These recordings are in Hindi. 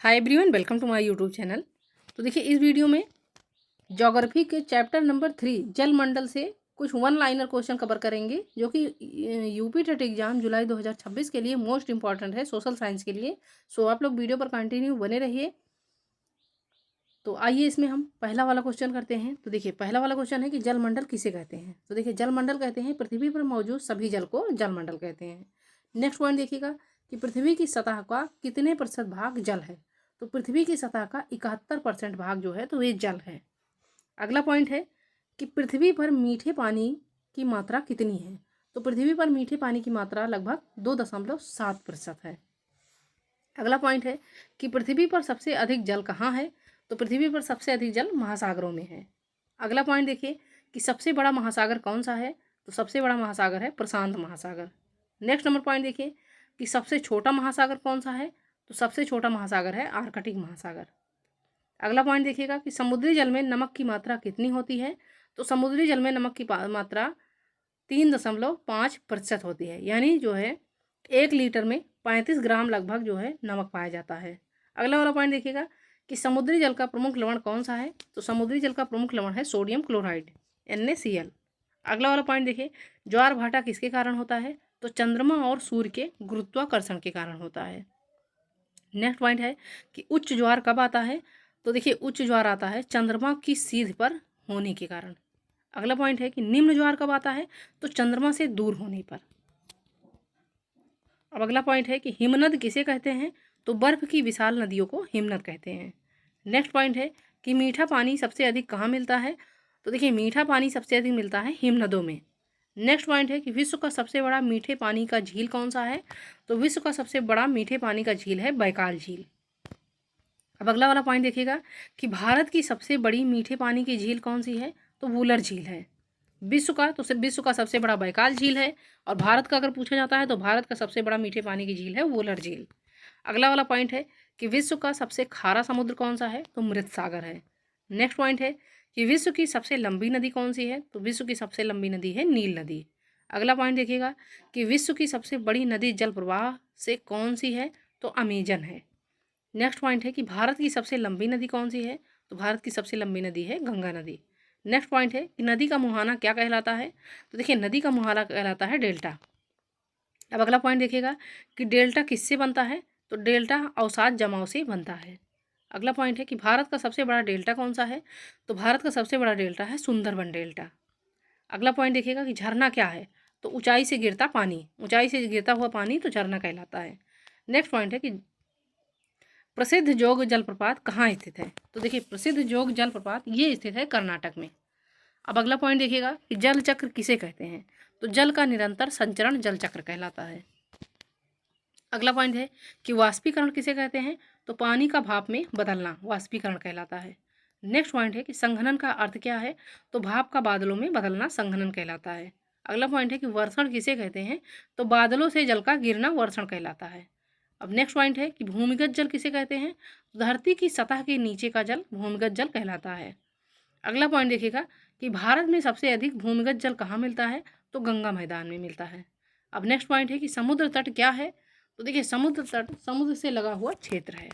Hi everyone, welcome to my YouTube channel. तो देखिए, इस वीडियो में ज्योग्राफी के चैप्टर नंबर 3 जल मंडल से कुछ वन लाइनर क्वेश्चन कवर करेंगे, जो कि यूपी टेट एग्जाम जुलाई 2026 के लिए मोस्ट इंपॉर्टेंट है सोशल साइंस के लिए। सो आप लोग वीडियो पर कंटिन्यू बने रहिए। तो आइए इसमें हम पहला वाला क्वेश्चन करते हैं। तो देखिए, पहला वाला क्वेश्चन है कि जल मंडल किसे कहते हैं। तो देखिए, जल मंडल कहते हैं पृथ्वी पर मौजूद सभी जल को जल मंडल कहते हैं। नेक्स्ट पॉइंट देखिएगा कि पृथ्वी की सतह का कितने प्रतिशत भाग जल है। तो पृथ्वी की सतह का 71% भाग जो है तो ये जल है। अगला पॉइंट है कि पृथ्वी पर मीठे पानी की मात्रा कितनी है। तो पृथ्वी पर मीठे पानी की मात्रा लगभग 2.7% है। अगला पॉइंट है कि पृथ्वी पर सबसे अधिक जल कहाँ है। तो पृथ्वी पर सबसे अधिक जल महासागरों में है। अगला पॉइंट देखिए कि सबसे बड़ा महासागर कौन सा है। तो सबसे बड़ा महासागर है प्रशांत महासागर। नेक्स्ट नंबर पॉइंट देखिए कि सबसे छोटा महासागर कौन सा है। तो सबसे छोटा महासागर है आर्कटिक महासागर। अगला पॉइंट देखिएगा कि समुद्री जल में नमक की मात्रा कितनी होती है। तो समुद्री जल में नमक की मात्रा 3.5% होती है, यानी जो है 1 लीटर में 35 ग्राम लगभग जो है नमक पाया जाता है। अगला वाला पॉइंट देखिएगा कि समुद्री जल का प्रमुख लवण कौन सा है। तो समुद्री जल का प्रमुख लवण है सोडियम क्लोराइड NaCl। अगला वाला पॉइंट देखिए, ज्वार भाटा किसके कारण होता है। तो चंद्रमा और सूर्य के गुरुत्वाकर्षण के कारण होता है। नेक्स्ट पॉइंट है कि उच्च ज्वार कब आता है। तो देखिए, उच्च ज्वार आता है चंद्रमा की सीध पर होने के कारण। अगला पॉइंट है कि निम्न ज्वार कब आता है। तो चंद्रमा से दूर होने पर। अब अगला पॉइंट है कि हिमनद किसे कहते हैं। तो बर्फ की विशाल नदियों को हिमनद कहते हैं। नेक्स्ट पॉइंट है कि मीठा पानी सबसे अधिक कहाँ मिलता है। तो देखिए, मीठा पानी सबसे अधिक मिलता है हिमनदों में। नेक्स्ट पॉइंट है कि विश्व का सबसे बड़ा मीठे पानी का झील कौन सा है। तो विश्व का सबसे बड़ा मीठे पानी का झील है बैकाल झील। अब अगला वाला पॉइंट देखिएगा कि भारत की सबसे बड़ी मीठे पानी की झील कौन सी है। तो वूलर झील है। विश्व का सबसे बड़ा बैकाल झील है, और भारत का अगर पूछा जाता है तो भारत का सबसे बड़ा मीठे पानी की झील है वूलर झील। अगला वाला पॉइंट है कि विश्व का सबसे खारा समुद्र कौन सा है। तो मृत सागर है। नेक्स्ट पॉइंट है कि विश्व की सबसे लंबी नदी कौन सी है। तो विश्व की सबसे लंबी नदी है नील नदी। अगला पॉइंट देखिएगा कि विश्व की सबसे बड़ी नदी जल प्रवाह से कौन सी है। तो अमेजन है। नेक्स्ट पॉइंट है कि भारत की सबसे लंबी नदी कौन सी है। तो भारत की सबसे लंबी नदी है गंगा नदी। नेक्स्ट पॉइंट है कि नदी का मुहाना क्या कहलाता है। तो देखिए, नदी का मुहाना कहलाता है डेल्टा। अब अगला पॉइंट देखिएगा कि डेल्टा किससे बनता है। तो डेल्टा अवसाद जमाव से बनता है। अगला पॉइंट है कि भारत का सबसे बड़ा डेल्टा कौन सा है। तो भारत का सबसे बड़ा डेल्टा है सुंदरबन डेल्टा। अगला पॉइंट देखिएगा कि झरना क्या है। तो ऊंचाई से गिरता पानी, ऊंचाई से गिरता हुआ पानी तो झरना कहलाता है। नेक्स्ट पॉइंट है कि प्रसिद्ध जोग जलप्रपात कहाँ स्थित है। तो देखिए, प्रसिद्ध जोग जलप्रपात ये स्थित है कर्नाटक में। अब अगला पॉइंट देखिएगा कि जल चक्र किसे कहते हैं। तो जल का निरंतर संचरण जल चक्र कहलाता है। अगला पॉइंट है कि वाष्पीकरण किसे कहते हैं। तो पानी का भाप में बदलना वाष्पीकरण कहलाता है। नेक्स्ट पॉइंट है कि संघनन का अर्थ क्या है। तो भाप का बादलों में बदलना संघनन कहलाता है। अगला पॉइंट है कि वर्षण किसे कहते हैं। तो बादलों से जल का गिरना वर्षण कहलाता है। अब नेक्स्ट पॉइंट है कि भूमिगत जल किसे कहते हैं। धरती की सतह के नीचे का जल भूमिगत जल कहलाता है। अगला पॉइंट देखिएगा कि भारत में सबसे अधिक भूमिगत जल कहाँ मिलता है। तो गंगा मैदान में मिलता है। अब नेक्स्ट पॉइंट है कि समुद्र तट क्या है। तो देखिए, समुद्र तट समुद्र से लगा हुआ क्षेत्र है।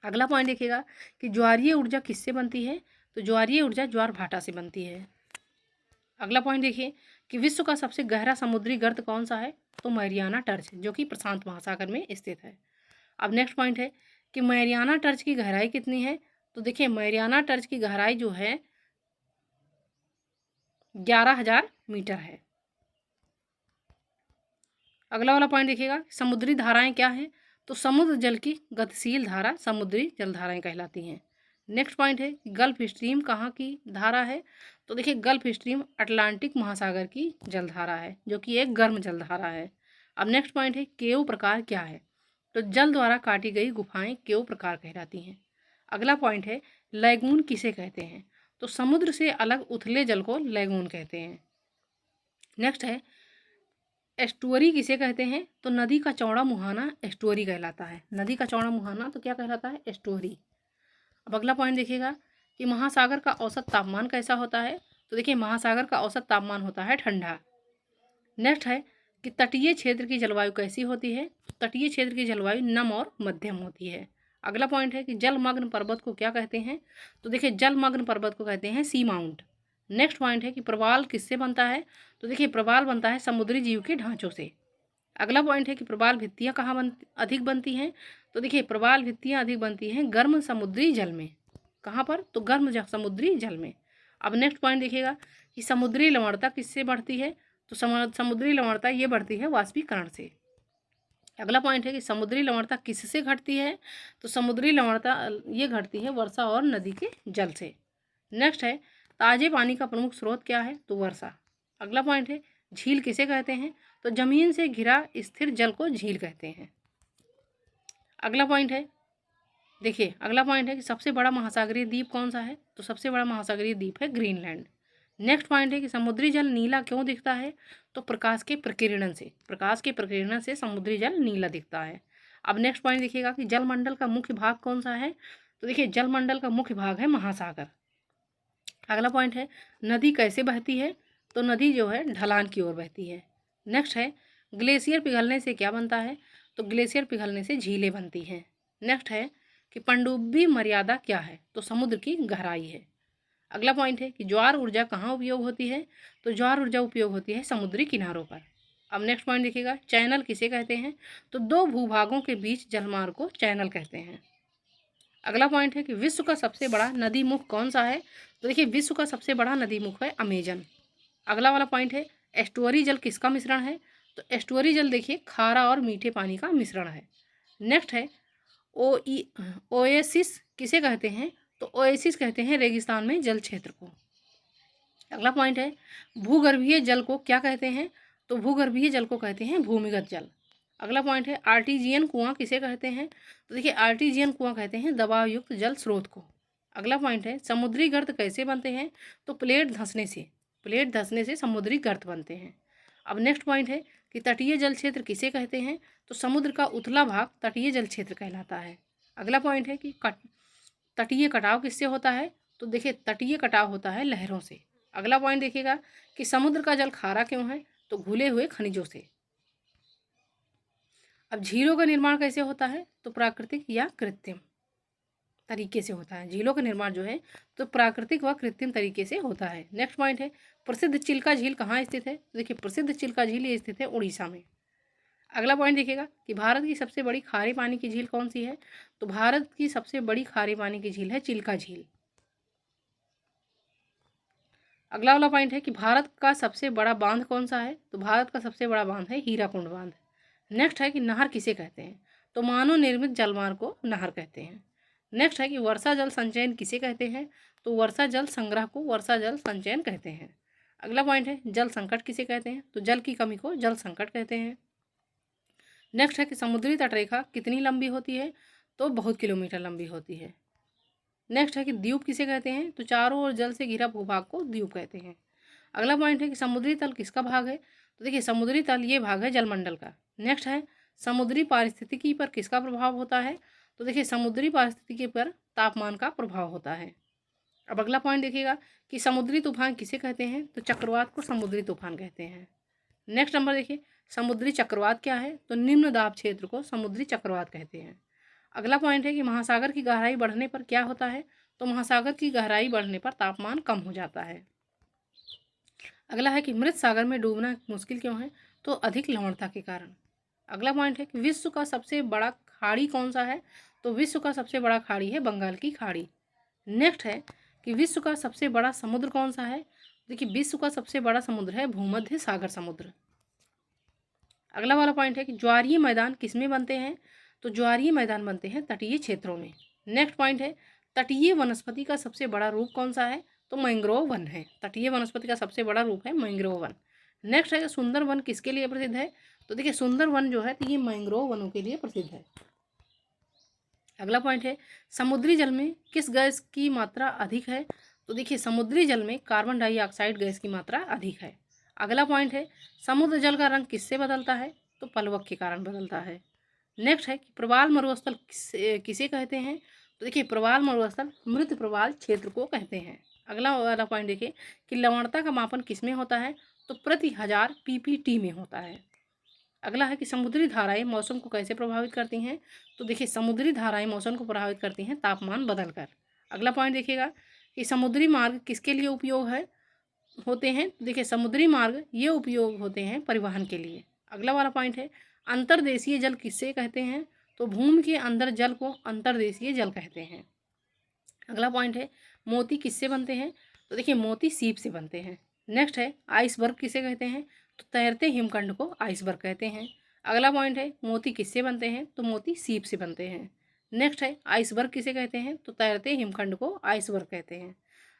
अगला पॉइंट देखिएगा कि ज्वारीय ऊर्जा किससे बनती है। तो ज्वारीय ऊर्जा ज्वार भाटा से बनती है। अगला पॉइंट देखिए कि विश्व का सबसे गहरा समुद्री गर्त कौन सा है। तो मैरियाना ट्रंच, जो कि प्रशांत महासागर में स्थित है। अब नेक्स्ट पॉइंट है कि मैरियाना ट्रंच की गहराई कितनी है। तो देखिए, मैरियाना ट्रंच की गहराई जो है 11,000 मीटर है। अगला वाला पॉइंट देखिएगा, समुद्री धाराएं क्या हैं। तो समुद्र जल की गतिशील धारा समुद्री जलधाराएं कहलाती हैं। नेक्स्ट पॉइंट है कि गल्फ स्ट्रीम कहाँ की धारा है। तो देखिए, गल्फ स्ट्रीम अटलांटिक महासागर की जलधारा है, जो कि एक गर्म जलधारा है। अब नेक्स्ट पॉइंट है केव प्रकार क्या है। तो जल द्वारा काटी गई गुफाएं केव प्रकार कहलाती हैं। अगला पॉइंट है लैगून किसे कहते हैं। तो समुद्र से अलग उथले जल को लैगून कहते हैं। नेक्स्ट है एस्टुअरी किसे कहते हैं। तो नदी का चौड़ा मुहाना एस्टुअरी कहलाता है। नदी का चौड़ा मुहाना तो क्या कहलाता है, एस्टुअरी। अब अगला पॉइंट देखिएगा कि महासागर का औसत तापमान कैसा होता है। तो देखिए, महासागर का औसत तापमान होता है ठंडा। नेक्स्ट है कि तटीय क्षेत्र की जलवायु कैसी होती है। तो तटीय क्षेत्र की जलवायु नम और मध्यम होती है। अगला पॉइंट है कि जलमग्न पर्वत को क्या कहते हैं? तो देखिए जलमग्न पर्वत को कहते हैं सी माउंट। नेक्स्ट पॉइंट है कि प्रवाल किससे बनता है? तो देखिए प्रवाल बनता है समुद्री जीव के ढांचों से। अगला पॉइंट है कि प्रवाल भित्तियाँ कहाँ अधिक बनती हैं? तो देखिए प्रवाल भित्तियाँ अधिक बनती हैं गर्म समुद्री जल में। कहाँ पर? तो गर्म समुद्री जल में। अब नेक्स्ट पॉइंट देखिएगा कि समुद्री लवणता किससे बढ़ती है? तो समुद्री लवणता ये बढ़ती है वाष्पीकरण से। अगला पॉइंट है कि समुद्री लवणता किससे घटती है? तो समुद्री लवणता ये घटती है वर्षा और नदी के जल से। नेक्स्ट है ताजे पानी का प्रमुख स्रोत क्या है? तो वर्षा। अगला पॉइंट है झील किसे कहते हैं? तो जमीन से घिरा स्थिर जल को झील कहते हैं। अगला पॉइंट है देखिए अगला पॉइंट है कि सबसे बड़ा महासागरीय द्वीप कौन सा है? तो सबसे बड़ा महासागरीय द्वीप है ग्रीनलैंड। नेक्स्ट पॉइंट है कि समुद्री जल नीला क्यों दिखता है? तो प्रकाश के प्रकीर्णन से समुद्री जल नीला दिखता है। अब नेक्स्ट पॉइंट देखिएगा कि जलमंडल का मुख्य भाग कौन सा है? तो देखिए जलमंडल का मुख्य भाग है महासागर। अगला पॉइंट है नदी कैसे बहती है? तो नदी जो है ढलान की ओर बहती है। नेक्स्ट है ग्लेशियर पिघलने से क्या बनता है? तो ग्लेशियर पिघलने से झीलें बनती हैं। नेक्स्ट है कि पनडुब्बी मर्यादा क्या है? तो समुद्र की गहराई है। अगला पॉइंट है कि ज्वार ऊर्जा कहाँ उपयोग होती है? तो ज्वार ऊर्जा उपयोग होती है समुद्री किनारों पर। अब नेक्स्ट पॉइंट देखिएगा चैनल किसे कहते हैं? तो दो भूभागों के बीच जलमार्ग को चैनल कहते हैं। अगला पॉइंट है कि विश्व का सबसे बड़ा नदी मुख कौन सा है? तो देखिए विश्व का सबसे बड़ा नदी मुख है अमेजन। अगला वाला पॉइंट है एस्टुअरी जल किसका मिश्रण है? तो एस्टुअरी जल देखिए खारा और मीठे पानी का मिश्रण है। नेक्स्ट है ओएसिस किसे कहते हैं? तो ओएसिस कहते हैं रेगिस्तान में जल क्षेत्र को। अगला पॉइंट है भूगर्भीय जल को क्या कहते हैं? तो भूगर्भीय जल को कहते हैं भूमिगत जल। अगला पॉइंट है आर्टिजियन कुआं किसे कहते हैं? तो देखिए आर्टिजियन कुआं कहते हैं दबाव युक्त जल स्रोत को। अगला पॉइंट है समुद्री गर्त कैसे बनते हैं? तो प्लेट धंसने से समुद्री गर्त बनते हैं। अब नेक्स्ट पॉइंट है कि तटीय जल क्षेत्र किसे कहते हैं? तो समुद्र का उथला भाग तटीय जल क्षेत्र कहलाता है। अगला पॉइंट है कि तटीय कटाव किससे होता है? तो देखिए तटीय कटाव होता है लहरों से। अगला पॉइंट देखिएगा कि समुद्र का जल खारा क्यों है? तो घुले हुए खनिजों से। अब झीलों का निर्माण कैसे होता है? तो प्राकृतिक या कृत्रिम तरीके से होता है। झीलों का निर्माण जो है तो प्राकृतिक व कृत्रिम तरीके से होता है। नेक्स्ट पॉइंट है प्रसिद्ध चिल्का झील कहाँ स्थित है? तो देखिए प्रसिद्ध चिल्का झील ये स्थित है उड़ीसा में। अगला पॉइंट देखिएगा कि भारत की सबसे बड़ी खारे पानी की झील कौन सी है? तो भारत की सबसे बड़ी खारे पानी की झील है चिल्का झील। अगला वाला पॉइंट है कि भारत का सबसे बड़ा बांध कौन सा है? तो भारत का सबसे बड़ा बांध है हीराकुंड बांध। नेक्स्ट है कि नहर किसे कहते हैं? तो मानव निर्मित जलमार्ग को नहर कहते हैं। नेक्स्ट है कि वर्षा जल संचयन किसे कहते हैं? तो वर्षा जल संग्रह को वर्षा जल संचयन कहते हैं। अगला पॉइंट है जल संकट किसे कहते हैं? तो जल की कमी को जल संकट कहते हैं। नेक्स्ट है कि समुद्री तटरेखा कितनी लंबी होती है? तो बहुत किलोमीटर लंबी होती है। नेक्स्ट है कि द्वीप किसे कहते हैं? तो चारों ओर जल से घिरा भूभाग को द्वीप कहते हैं। अगला पॉइंट है कि समुद्री तल किसका भाग है? तो देखिए समुद्री तल ये भाग है जलमंडल का। नेक्स्ट है समुद्री पारिस्थितिकी पर किसका प्रभाव होता है? तो देखिए समुद्री पारिस्थितिकी पर तापमान का प्रभाव होता है। अब अगला पॉइंट देखिएगा कि समुद्री तूफान किसे कहते हैं? तो चक्रवात को समुद्री तूफान कहते हैं। नेक्स्ट नंबर देखिए समुद्री चक्रवात क्या है? तो निम्न दाब क्षेत्र को समुद्री चक्रवात कहते हैं। अगला पॉइंट है कि महासागर की गहराई बढ़ने पर क्या होता है? तो महासागर की गहराई बढ़ने पर तापमान कम हो जाता है। अगला है कि मृत सागर में डूबना मुश्किल क्यों है? तो अधिक लवणता के कारण। अगला पॉइंट है कि विश्व का सबसे बड़ा खाड़ी कौन सा है? तो विश्व का सबसे बड़ा खाड़ी है बंगाल की खाड़ी। नेक्स्ट है कि विश्व का सबसे बड़ा समुद्र कौन सा है? देखिए विश्व का सबसे बड़ा समुद्र है भूमध्य सागर समुद्र। अगला वाला पॉइंट है कि ज्वारीय मैदान किसमें बनते हैं? तो ज्वारीय मैदान बनते हैं तटीय क्षेत्रों में। नेक्स्ट पॉइंट है तटीय वनस्पति का सबसे बड़ा रूप कौन सा है? तो मैंग्रोव वन है। तटीय वनस्पति का सबसे बड़ा रूप है मैंग्रोव वन। नेक्स्ट है सुंदर वन किसके लिए प्रसिद्ध है? तो देखिए सुंदर वन जो है तो ये मैंग्रोव वनों के लिए प्रसिद्ध है। अगला पॉइंट है समुद्री जल में किस गैस की मात्रा अधिक है? तो देखिए समुद्री जल में कार्बन डाइऑक्साइड गैस की मात्रा अधिक है। अगला पॉइंट है समुद्र जल का रंग किससे बदलता है? तो पलवक के कारण बदलता है। नेक्स्ट है कि प्रवाल मरुस्थल किसे कहते हैं? तो देखिए प्रवाल मरुस्थल मृत प्रवाल क्षेत्र को कहते हैं। अगला वाला पॉइंट देखिए कि लवणता का मापन किस में होता है? तो प्रति 1000 पीपीटी में होता है। अगला है कि समुद्री धाराएं मौसम को कैसे प्रभावित करती हैं। तो देखिए समुद्री धाराएं मौसम को प्रभावित करती हैं तापमान बदलकर। अगला पॉइंट देखिएगा कि समुद्री मार्ग किसके लिए उपयोग है होते हैं। देखिए समुद्री मार्ग ये उपयोग होते हैं परिवहन के लिए। अगला वाला पॉइंट है अंतर्देशीय जल किससे कहते हैं। तो भूमि के अंदर जल को अंतर्देशीय जल कहते हैं। अगला पॉइंट है मोती किससे बनते हैं। तो देखिए मोती सीप से बनते हैं। नेक्स्ट है आइसबर्ग किसे कहते हैं। तो तैरते हिमखंड को आइसबर्ग कहते हैं। अगला पॉइंट है मोती किससे बनते हैं। तो मोती सीप से बनते हैं। नेक्स्ट है आइसबर्ग किसे कहते हैं। तो तैरते हिमखंड को आइसबर्ग कहते हैं।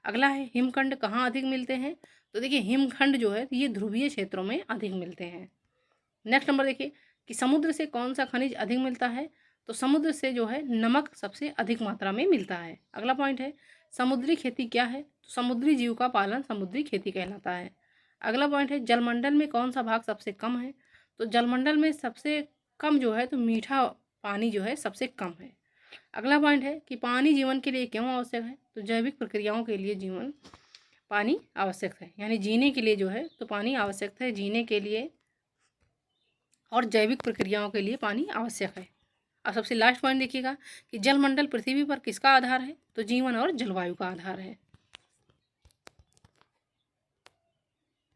अगला है हिमखंड कहाँ अधिक मिलते हैं। तो देखिए हिमखंड जो है ये ध्रुवीय क्षेत्रों में अधिक मिलते हैं। नेक्स्ट नंबर देखिए कि समुद्र से कौन सा खनिज अधिक मिलता है। तो समुद्र से जो है नमक सबसे अधिक मात्रा में मिलता है। अगला पॉइंट है समुद्री खेती क्या है। तो समुद्री जीव का पालन समुद्री खेती कहलाता है। अगला पॉइंट है जलमंडल में कौन सा भाग सबसे कम है। तो जलमंडल में सबसे कम जो है तो मीठा पानी जो है सबसे कम है। अगला पॉइंट है कि पानी जीवन के लिए क्यों आवश्यक है। तो जैविक प्रक्रियाओं के लिए जीवन पानी आवश्यक है, यानी जीने के लिए जो है तो पानी आवश्यक है जीने के लिए और जैविक प्रक्रियाओं के लिए पानी आवश्यक है। और सबसे लास्ट पॉइंट देखिएगा कि जलमंडल पृथ्वी पर किसका आधार है। तो जीवन और जलवायु का आधार है।